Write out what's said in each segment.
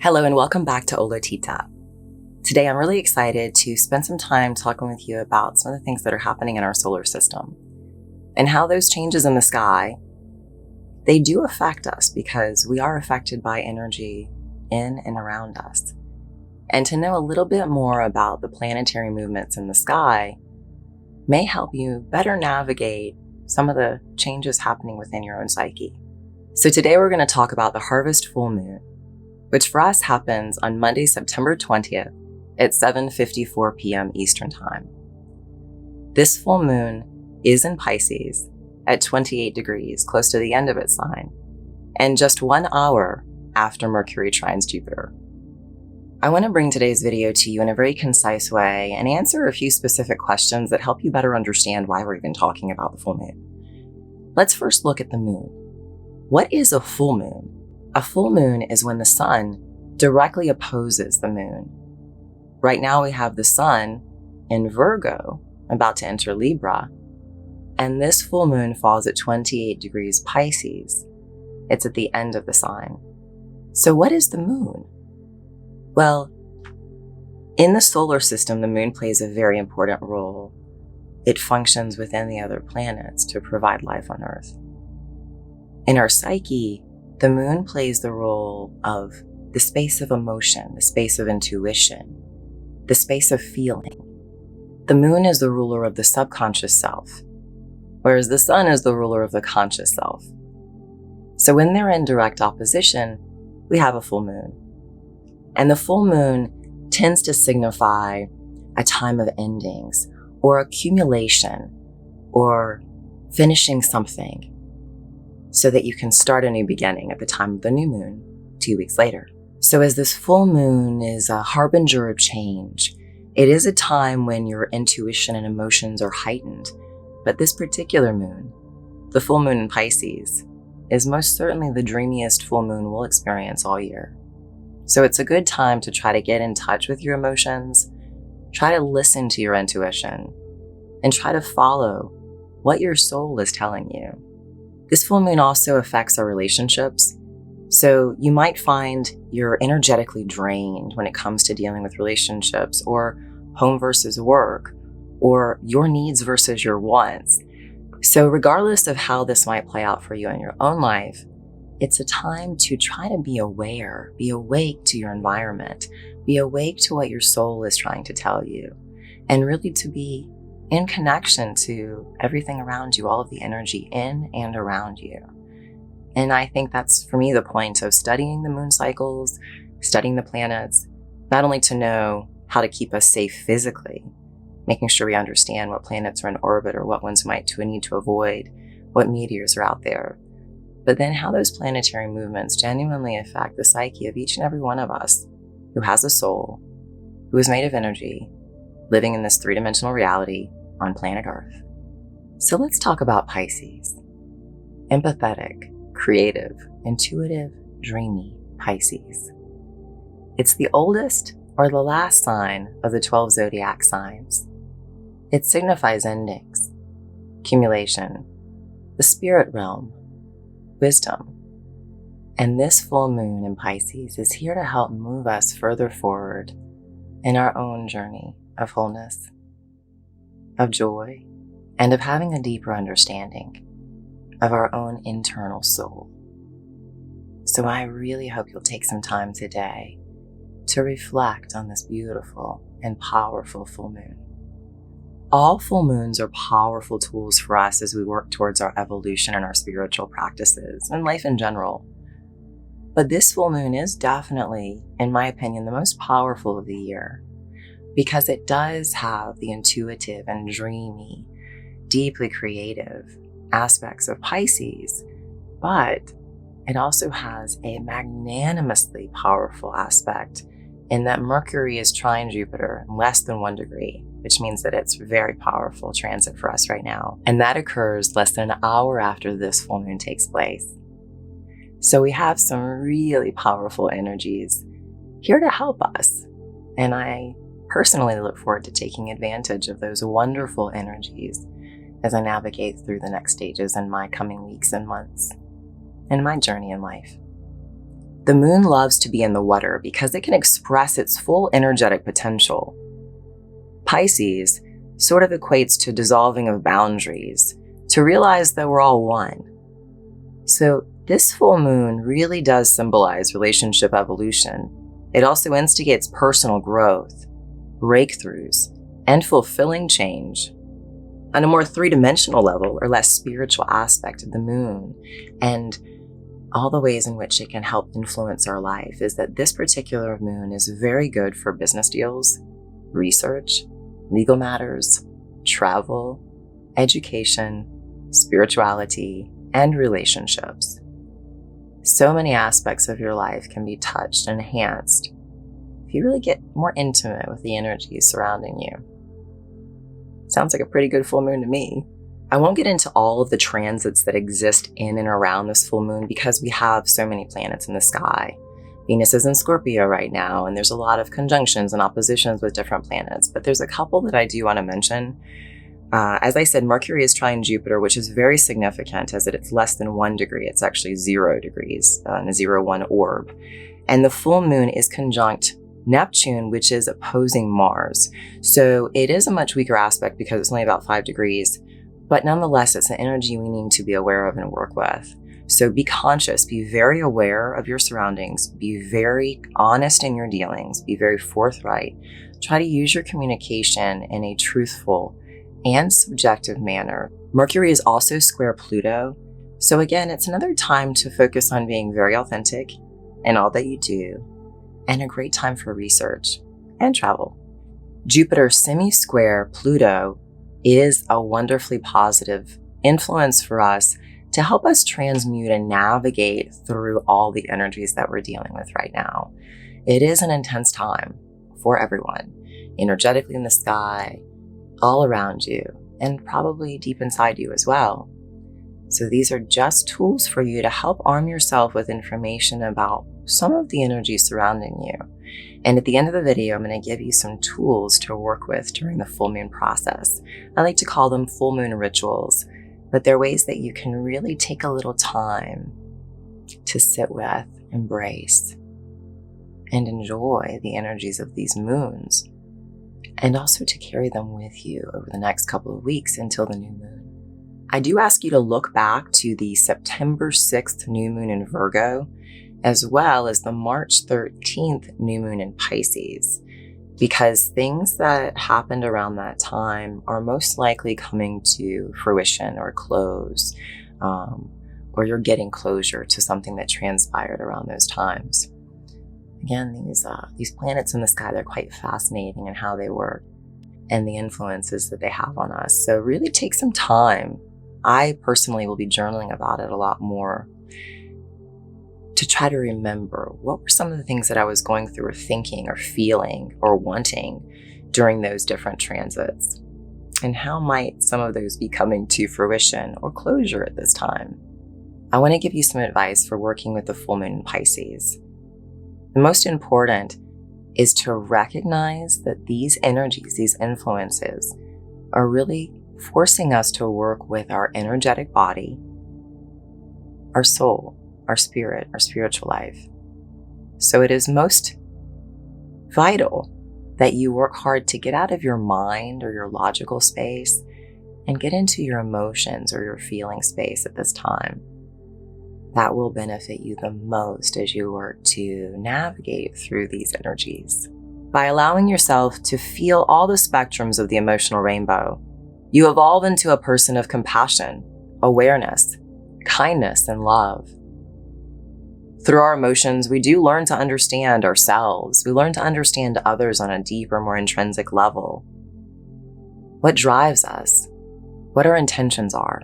Hello and welcome back to Olotita. Today I'm really excited to spend some time talking with you about some of the things that are happening in our solar system and how those changes in the sky, they do affect us because we are affected by energy in and around us. And to know a little bit more about the planetary movements in the sky may help you better navigate some of the changes happening within your own psyche. So today we're going to talk about the harvest full moon, which for us happens on Monday, September 20th at 7:54 p.m. Eastern Time. This full moon is in Pisces at 28 degrees, close to the end of its sign, and just 1 hour after Mercury trines Jupiter. I want to bring today's video to you in a very concise way and answer a few specific questions that help you better understand why we're even talking about the full moon. Let's first look at the moon. What is a full moon? A full moon is when the sun directly opposes the moon. Right now we have the sun in Virgo, about to enter Libra, and this full moon falls at 28 degrees Pisces. It's at the end of the sign. So what is the moon? Well, in the solar system, the moon plays a very important role. It functions within the other planets to provide life on Earth. In our psyche, the moon plays the role of the space of emotion, the space of intuition, the space of feeling. The moon is the ruler of the subconscious self, whereas the sun is the ruler of the conscious self. So when they're in direct opposition, we have a full moon. And the full moon tends to signify a time of endings or accumulation or finishing something, so that you can start a new beginning at the time of the new moon 2 weeks later. So as this full moon is a harbinger of change, it is a time when your intuition and emotions are heightened. But this particular moon, the full moon in Pisces, is most certainly the dreamiest full moon we'll experience all year. So it's a good time to try to get in touch with your emotions, try to listen to your intuition, and try to follow what your soul is telling you. This full moon also affects our relationships, so you might find you're energetically drained when it comes to dealing with relationships or home versus work or your needs versus your wants. So regardless of how this might play out for you in your own life, it's a time to try to be aware, be awake to your environment, be awake to what your soul is trying to tell you, and really to be in connection to everything around you, all of the energy in and around you. And I think that's, for me, the point of studying the moon cycles, studying the planets, not only to know how to keep us safe physically, making sure we understand what planets are in orbit or what ones might need to avoid, what meteors are out there, but then how those planetary movements genuinely affect the psyche of each and every one of us who has a soul, who is made of energy, living in this three-dimensional reality on planet Earth. So let's talk about Pisces. Empathetic, creative, intuitive, dreamy Pisces. It's the oldest or the last sign of the 12 zodiac signs. It signifies endings, accumulation, the spirit realm, wisdom. And this full moon in Pisces is here to help move us further forward in our own journey of wholeness, of joy, and of having a deeper understanding of our own internal soul. So I really hope you'll take some time today to reflect on this beautiful and powerful full moon. All full moons are powerful tools for us as we work towards our evolution and our spiritual practices and life in general. But this full moon is definitely, in my opinion, the most powerful of the year, because it does have the intuitive and dreamy, deeply creative aspects of Pisces, but it also has a magnanimously powerful aspect in that Mercury is trine Jupiter in less than 1 degree, which means that it's a very powerful transit for us right now. And that occurs less than an hour after this full moon takes place. So we have some really powerful energies here to help us. And I personally look forward to taking advantage of those wonderful energies as I navigate through the next stages in my coming weeks and months in my journey in life. The moon loves to be in the water because it can express its full energetic potential. Pisces sort of equates to dissolving of boundaries, to realize that we're all one. So this full moon really does symbolize relationship evolution. It also instigates personal growth, breakthroughs, and fulfilling change. On a more three-dimensional level or less spiritual aspect of the moon, and all the ways in which it can help influence our life, is that this particular moon is very good for business deals, research, legal matters, travel, education, spirituality, and relationships. So many aspects of your life can be touched and enhanced if you really get more intimate with the energies surrounding you. Sounds like a pretty good full moon to me. I won't get into all of the transits that exist in and around this full moon because we have so many planets in the sky. Venus is in Scorpio right now, and there's a lot of conjunctions and oppositions with different planets, but there's a couple that I do want to mention. As I said, Mercury is trine Jupiter, which is very significant as it's less than 1 degree. It's actually 0 degrees in a 0-1 orb. And the full moon is conjunct Neptune, which is opposing Mars. So it is a much weaker aspect because it's only about 5 degrees, but nonetheless, it's an energy we need to be aware of and work with. So be conscious, be very aware of your surroundings, be very honest in your dealings, be very forthright. Try to use your communication in a truthful and subjective manner. Mercury is also square Pluto. So again, it's another time to focus on being very authentic in all that you do, and a great time for research and travel. Jupiter semi-square Pluto is a wonderfully positive influence for us to help us transmute and navigate through all the energies that we're dealing with right now. It is an intense time for everyone, energetically in the sky, all around you, and probably deep inside you as well. So these are just tools for you to help arm yourself with information about some of the energy surrounding you. And at the end of the video, I'm going to give you some tools to work with during the full moon process. I like to call them full moon rituals, but they're ways that you can really take a little time to sit with, embrace, and enjoy the energies of these moons, and also to carry them with you over the next couple of weeks until the new moon. I do ask you to look back to the September 6th new moon in Virgo, as well as the March 13th new moon in Pisces, because things that happened around that time are most likely coming to fruition or close, or you're getting closure to something that transpired around those times. Again, these planets in the sky, they're quite fascinating in how they work and the influences that they have on us. So really take some time. I personally will be journaling about it a lot more to try to remember what were some of the things that I was going through or thinking or feeling or wanting during those different transits, and how might some of those be coming to fruition or closure at this time. I want to give you some advice for working with the full moon in Pisces. The most important is to recognize that these energies, these influences, are really forcing us to work with our energetic body, our soul, our spirit, our spiritual life. So it is most vital that you work hard to get out of your mind or your logical space and get into your emotions or your feeling space at this time. That will benefit you the most as you work to navigate through these energies. By allowing yourself to feel all the spectrums of the emotional rainbow, you evolve into a person of compassion, awareness, kindness, and love. Through our emotions, we do learn to understand ourselves. We learn to understand others on a deeper, more intrinsic level. What drives us, what our intentions are.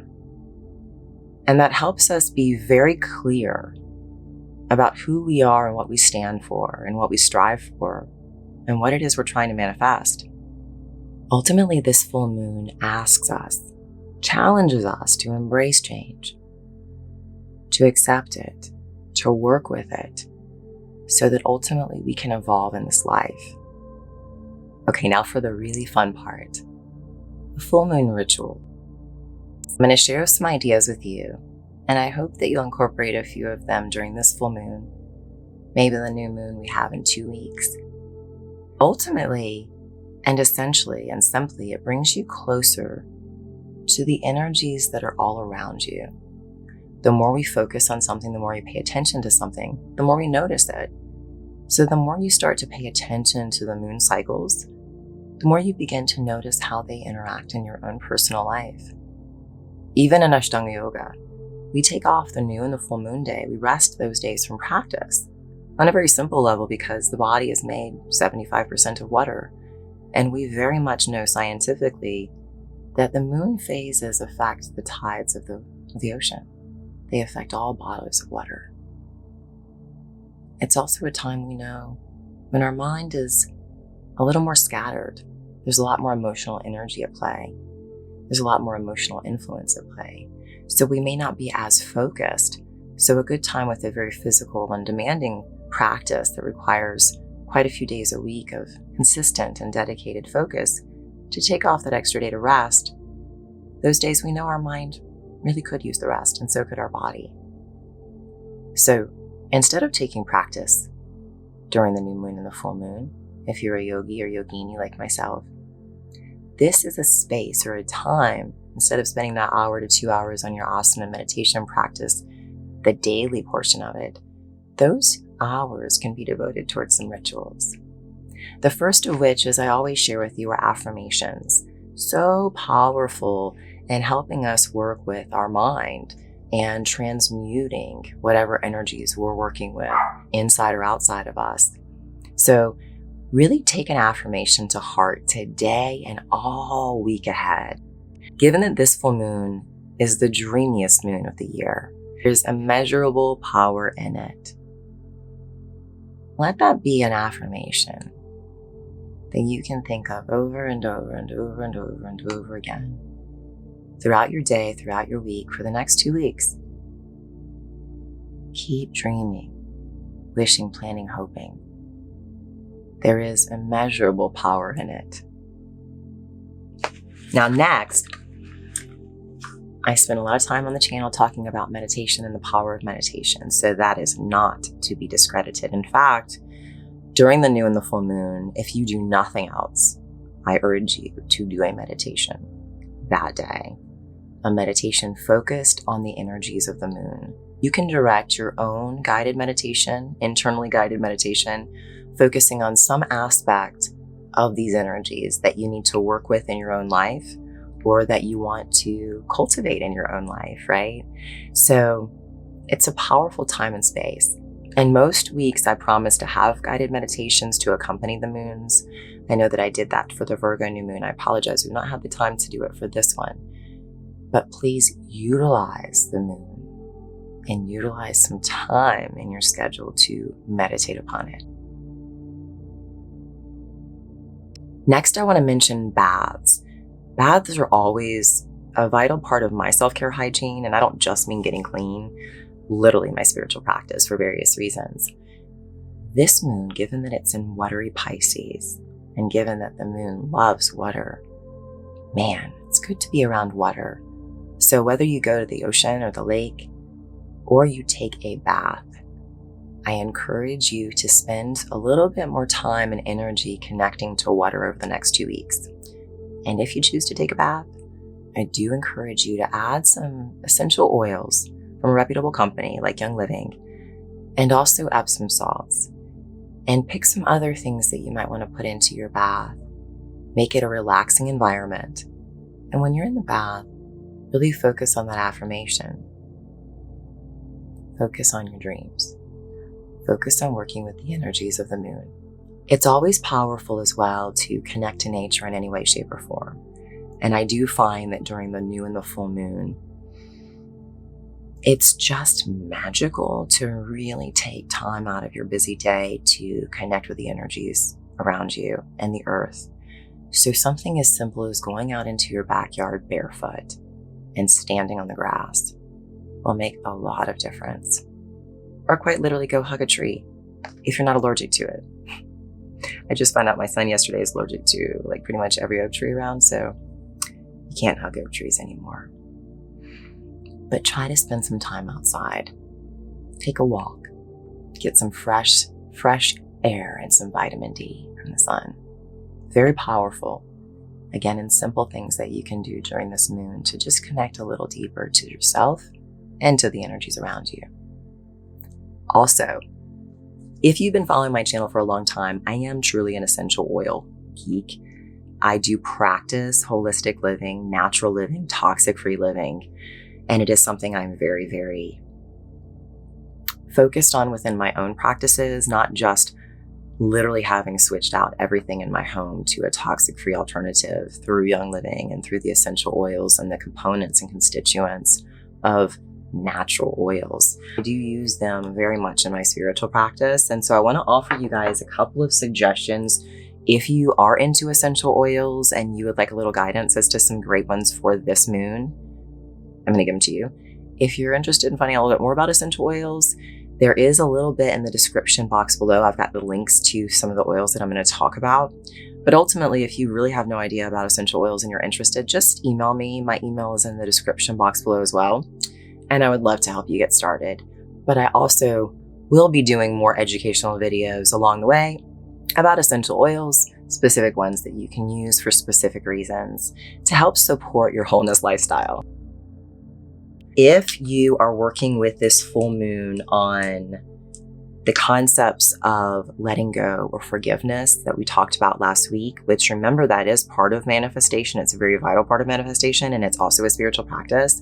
And that helps us be very clear about who we are and what we stand for and what we strive for and what it is we're trying to manifest. Ultimately, this full moon asks us, challenges us to embrace change, to accept it, to work with it, so that ultimately we can evolve in this life. Okay, now for the really fun part, the full moon ritual. I'm going to share some ideas with you, and I hope that you'll incorporate a few of them during this full moon maybe the new moon we have in 2 weeks. Ultimately, and essentially and simply, it brings you closer to the energies that are all around you. The more we focus on something, the more we pay attention to something, the more we notice it. So the more you start to pay attention to the moon cycles, the more you begin to notice how they interact in your own personal life. Even in Ashtanga Yoga, we take off the new and the full moon day. We rest those days from practice on a very simple level because the body is made 75% of water. And we very much know scientifically that the moon phases affect the tides of the ocean. They affect all bodies of water. It's also a time we know when our mind is a little more scattered. There's a lot more emotional energy at play. There's a lot more emotional influence at play. So we may not be as focused. So a good time with a very physical and demanding practice that requires quite a few days a week of consistent and dedicated focus to take off that extra day to rest. Those days we know our mind really could use the rest, and so could our body. So instead of taking practice during the new moon and the full moon, if you're a yogi or yogini like myself, this is a space or a time, instead of spending that hour to 2 hours on your asana meditation practice, the daily portion of it, those hours can be devoted towards some rituals. The first of which, as I always share with you, are affirmations. So powerful in helping us work with our mind and transmuting whatever energies we're working with inside or outside of us. So really take an affirmation to heart today and all week ahead. Given that this full moon is the dreamiest moon of the year, there's immeasurable power in it. Let that be an affirmation that you can think of over and over and over and over and over again throughout your day, throughout your week, for the next 2 weeks. Keep dreaming, wishing, planning, hoping. There is immeasurable power in it. Now, next, I spend a lot of time on the channel talking about meditation and the power of meditation, so that is not to be discredited. In fact, during the new and the full moon, if you do nothing else, I urge you to do a meditation that day. A meditation focused on the energies of the moon. You can direct your own guided meditation, internally guided meditation, focusing on some aspect of these energies that you need to work with in your own life or that you want to cultivate in your own life, right? So it's a powerful time and space. And most weeks I promise to have guided meditations to accompany the moons. I know that I did that for the Virgo new moon. I apologize, we've not had the time to do it for this one. But please utilize the moon and utilize some time in your schedule to meditate upon it. Next, I want to mention baths. Baths are always a vital part of my self-care hygiene, and I don't just mean getting clean, literally my spiritual practice for various reasons. This moon, given that it's in watery Pisces, and given that the moon loves water, man, it's good to be around water. So whether you go to the ocean or the lake, or you take a bath, I encourage you to spend a little bit more time and energy connecting to water over the next 2 weeks. And if you choose to take a bath, I do encourage you to add some essential oils from a reputable company like Young Living, and also Epsom salts, and pick some other things that you might want to put into your bath. Make it a relaxing environment. And when you're in the bath, really focus on that affirmation. Focus on your dreams. Focus on working with the energies of the moon. It's always powerful as well to connect to nature in any way, shape, or form. And I do find that during the new and the full moon, it's just magical to really take time out of your busy day to connect with the energies around you and the earth. So something as simple as going out into your backyard barefoot and standing on the grass will make a lot of difference. Or quite literally go hug a tree if you're not allergic to it. I just found out my son yesterday is allergic to like pretty much every oak tree around, so you can't hug oak trees anymore. But try to spend some time outside. Take a walk. get some fresh air and some vitamin D from the sun. Very powerful. Again, in simple things that you can do during this moon to just connect a little deeper to yourself and to the energies around you. Also, if you've been following my channel for a long time, I am truly an essential oil geek. I do practice holistic living, natural living, toxic-free living, and it is something I'm very, very focused on within my own practices, not just literally having switched out everything in my home to a toxic-free alternative through Young Living and through the essential oils and the components and constituents of natural oils. I do use them very much in my spiritual practice, and so I want to offer you guys a couple of suggestions if you are into essential oils and you would like a little guidance as to some great ones for this moon. I'm going to give them to you. If you're interested in finding out a little bit more about essential oils, there is a little bit in the description box below. I've got the links to some of the oils that I'm going to talk about. But ultimately, if you really have no idea about essential oils and you're interested, just email me. My email is in the description box below as well. And I would love to help you get started. But I also will be doing more educational videos along the way about essential oils, specific ones that you can use for specific reasons to help support your wholeness lifestyle. If you are working with this full moon on the concepts of letting go or forgiveness that we talked about last week, which remember that is part of manifestation. It's a very vital part of manifestation, and it's also a spiritual practice.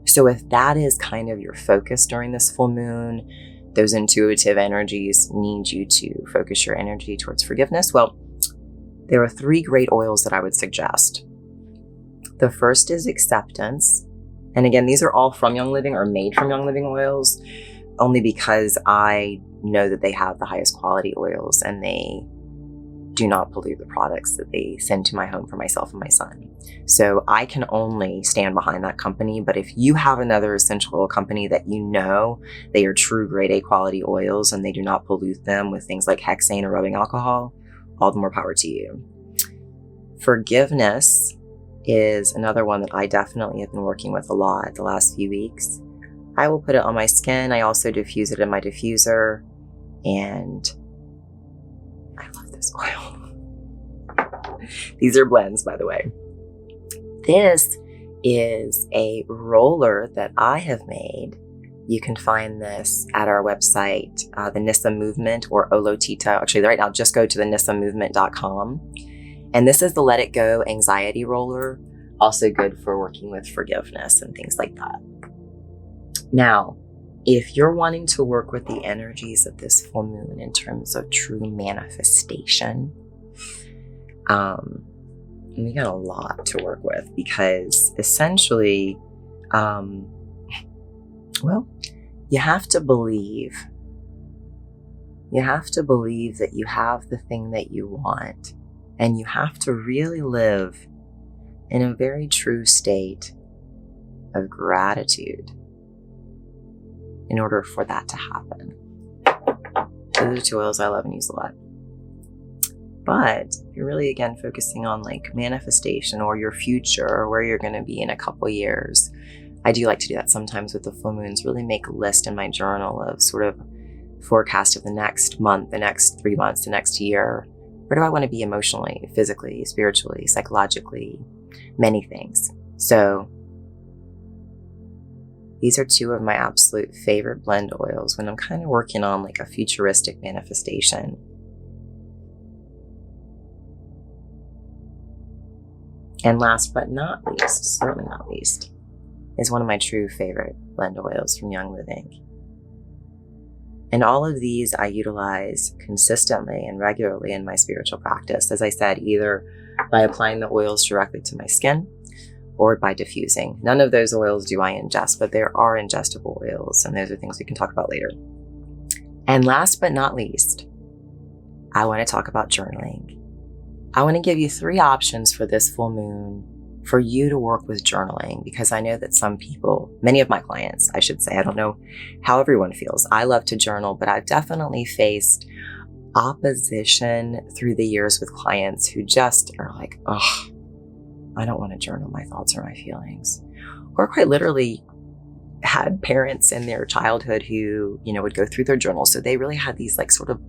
So if that is kind of your focus during this full moon, those intuitive energies need you to focus your energy towards forgiveness. Well, there are 3 great oils that I would suggest. The first is acceptance. And again, these are all from Young Living or made from Young Living oils, only because I know that they have the highest quality oils and they do not pollute the products that they send to my home for myself and my son. So I can only stand behind that company. But if you have another essential oil company that you know they are true grade A quality oils and they do not pollute them with things like hexane or rubbing alcohol, all the more power to you. Forgiveness is another one that I definitely have been working with a lot the last few weeks. I will put it on my skin. I also diffuse it in my diffuser, and I love this oil. These are blends, by the way. This is a roller that I have made. You can find this at our website, the Nissa Movement or Olotita. Actually, right now, just go to the nissamovement.com. And this is the Let It Go Anxiety Roller, also good for working with forgiveness and things like that. Now, if you're wanting to work with the energies of this full moon in terms of true manifestation, we got a lot to work with because essentially, well, you have to believe. You have to believe that you have the thing that you want. And you have to really live in a very true state of gratitude in order for that to happen. Those are 2 oils I love and use a lot. But if you're really, again, focusing on like manifestation or your future or where you're going to be in a couple years, I do like to do that sometimes with the full moons, really make a list in my journal of sort of forecast of the next month, the next 3 months, the next year. Where do I want to be emotionally, physically, spiritually, psychologically, many things. So these are 2 of my absolute favorite blend oils when I'm kind of working on like a futuristic manifestation. And last but not least, certainly not least, is one of my true favorite blend oils from Young Living. And all of these I utilize consistently and regularly in my spiritual practice. As I said, either by applying the oils directly to my skin or by diffusing. None of those oils do I ingest, but there are ingestible oils, and those are things we can talk about later. And last but not least, I want to talk about journaling. I want to give you 3 options for this full moon for you to work with journaling, because I know that some people, many of my clients, I should say, I don't know how everyone feels. I love to journal, but I've definitely faced opposition through the years with clients who just are like, oh, I don't want to journal my thoughts or my feelings. Or quite literally, had parents in their childhood who, would go through their journal. So they really had these like sort of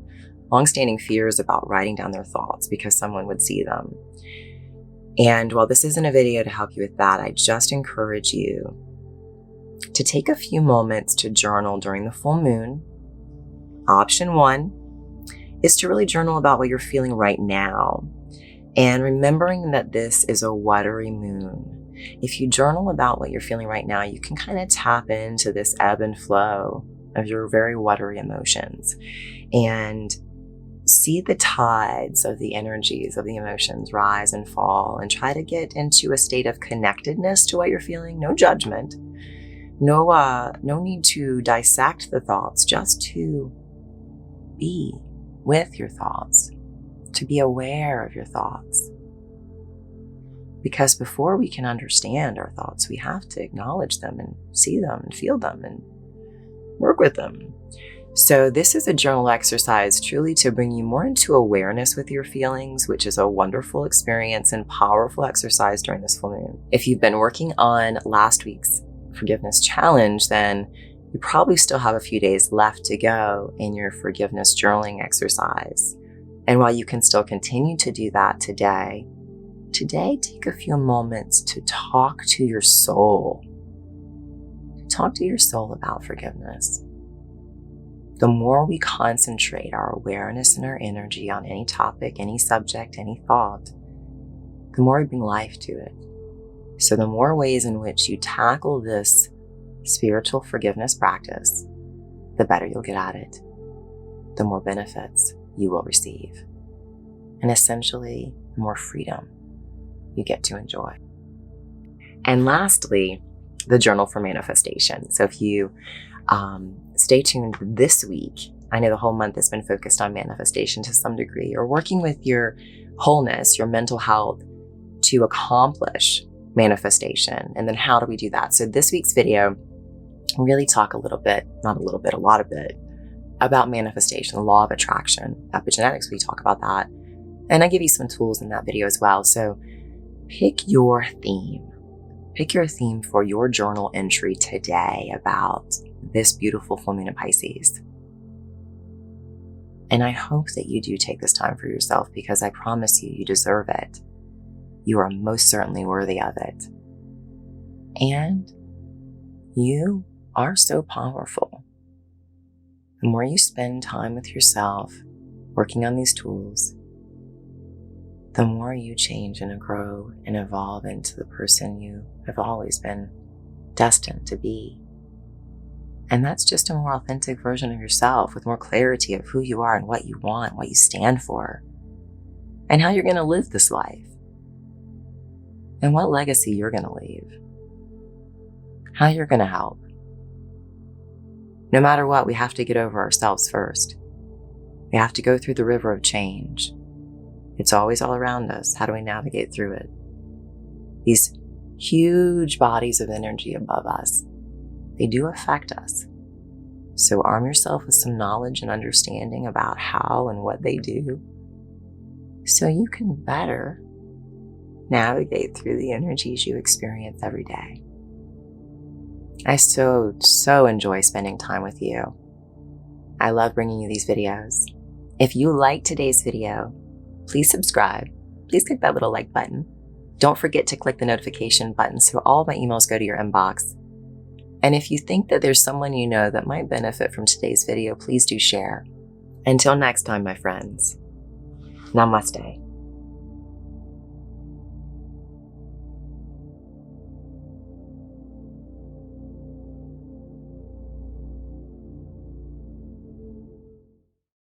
longstanding fears about writing down their thoughts because someone would see them. And while this isn't a video to help you with that, I just encourage you to take a few moments to journal during the full moon. Option 1 is to really journal about what you're feeling right now. And remembering that this is a watery moon. If you journal about what you're feeling right now, you can kind of tap into this ebb and flow of your very watery emotions and see the tides of the energies of the emotions rise and fall, and try to get into a state of connectedness to what you're feeling. No judgment, no need to dissect the thoughts, just to be with your thoughts, to be aware of your thoughts. Because before we can understand our thoughts, we have to acknowledge them and see them and feel them and work with them. So this is a journal exercise truly to bring you more into awareness with your feelings, which is a wonderful experience and powerful exercise during this full moon. If you've been working on last week's forgiveness challenge, then you probably still have a few days left to go in your forgiveness journaling exercise. And while you can still continue to do that today, take a few moments to talk to your soul. Talk to your soul about forgiveness. The more we concentrate our awareness and our energy on any topic, any subject, any thought, the more we bring life to it. So the more ways in which you tackle this spiritual forgiveness practice, the better you'll get at it, the more benefits you will receive, and essentially, the more freedom you get to enjoy. And lastly, the journal for manifestation. So if you stay tuned this week, I know the whole month has been focused on manifestation to some degree, or working with your wholeness, your mental health to accomplish manifestation. And then how do we do that? So this week's video really talk a lot of it about manifestation, the law of attraction, epigenetics. We talk about that. And I give you some tools in that video as well. So pick your theme. Pick your theme for your journal entry today about this beautiful full moon in Pisces. And I hope that you do take this time for yourself, because I promise you, you deserve it. You are most certainly worthy of it. And you are so powerful. The more you spend time with yourself, working on these tools, the more you change and grow and evolve into the person you have always been destined to be. And that's just a more authentic version of yourself, with more clarity of who you are and what you want, what you stand for, and how you're going to live this life, and what legacy you're going to leave, how you're going to help. No matter what, we have to get over ourselves first. We have to go through the river of change. It's always all around us. How do we navigate through it? These huge bodies of energy above us, they do affect us. So arm yourself with some knowledge and understanding about how and what they do, so you can better navigate through the energies you experience every day. I so enjoy spending time with you. I love bringing you these videos. If you liked today's video, please subscribe. Please click that little like button. Don't forget to click the notification button so all of my emails go to your inbox. And if you think that there's someone you know that might benefit from today's video, please do share. Until next time, my friends. Namaste.